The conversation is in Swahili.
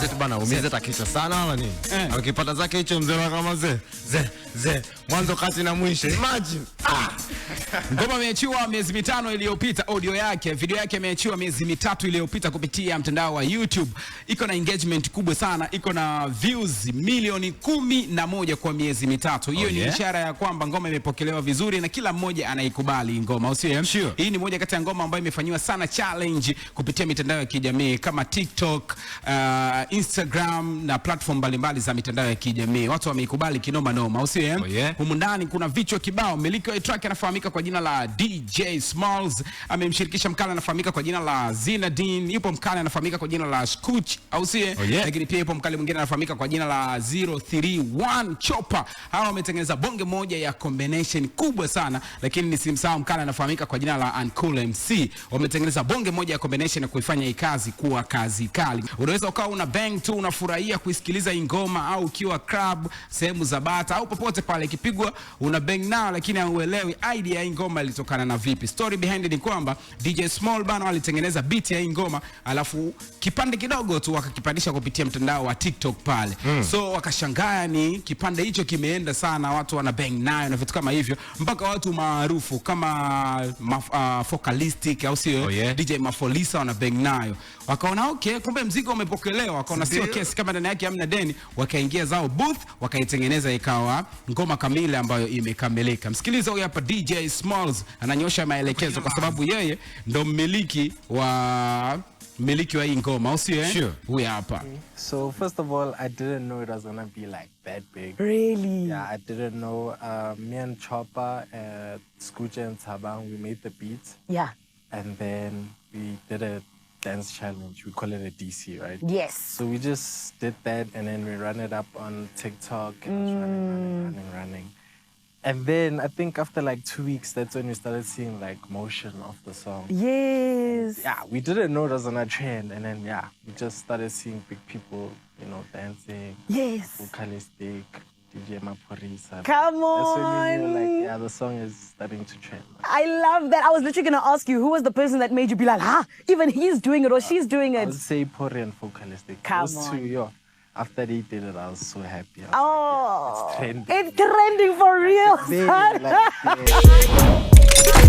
Zetu bana umize takisha sana wala nini? Akipata zake hicho mzee kama ze mwanzo kati na mwisho. Imagine. Ngoma imeachiwa miezi 5 iliyopita, audio yake, video yake imeachiwa miezi 3 iliyopita kupitia mtandao wa YouTube. Iko na engagement kubwa sana, iko na views milioni 11 kwa miezi 3. Hiyo ni ishara ya kwamba ngoma imepokelewa vizuri na kila mmoja anaikubali ngoma, usio? Sure. Hii ni moja kati ya ngoma ambayo imefanywa sana challenge kupitia mitandao ya kijamii kama TikTok, Instagram na platform mbalimbali za mitandao ya kijamii. Watu wameikubali kinoma noma, usio? Humu ndani kuna vichwa kibao. Mmiliki wa track anafahamika kwa jina la DJ Smalls, amemshirikisha mkala anafahamika kwa jina la Zinedine, yupo mkala anafahamika kwa jina la Scooch, au sie? Lakini pia yupo mkala mwingine anafahamika kwa jina la 031 Chopper. Hawa wametengeneza bonge moja ya combination kubwa sana, lakini nisimsahau mkala anafahamika kwa jina la Uncool MC. Wametengeneza bonge moja ya combination na kuifanya hii kazi kuwa kazi kali. Unaweza ukawa una bang tu unafurahia kuisikiliza ngoma, au ukiwa club, sehemu za bata au popote pale ikipigwa una bang nao, lakini hauelewi idea ya ngoma ilitokana na vipi. Story behind it ni kwamba DJ Small bana alitengeneza beat ya ngoma, alafu kipande kidogo tu wakakipandisha kupitia mtandao wa TikTok pale. So wakashangaa ni kipande hicho kimeenda sana, watu wana bang nayo na vitu kama hivyo, mpaka watu maarufu kama Focalistic au sio, DJ Mafolisa wana bang nayo. Wakaona okay, kumbe mzigo umepokelewa, wakaona sio kesi kama ndani yake hamna deni, wakaingia zao booth wakaitengeneza ikawa ngoma kamili ambayo imekamilika. Msikiliza huyu hapa DJ Smalls ananyosha maelekezo kwa sababu yeye ndo mmiliki wa hii ngoma, usio? Sure. Huyu hapa. So first of all, I didn't know it was gonna be like that big. Really? Yeah, I didn't know. Me and Chopper, Scooch and Tabang, we made the beat. Yeah. And then we did a dance challenge. We call it a DC, right? Yes. So we just did that, and then we ran it up on TikTok, and it was running. And then I think after like 2 weeks, that's when we started seeing like motion of the song. Yes. Yeah, we didn't know it was on a trend, and then we just started seeing big people, dancing. Yes. Vocalistic, DJ Mapolisa. Come on. That's when we knew, like, the song is starting to trend. I love that. I was literally going to ask you, who was the person that made you be like, even he's doing it or she's doing I it? would say Pori and Vocalistic. Come Those on. two, after they did it, I was so happy. Oh, It's trending. it's trending for real, Very, son. like, yeah.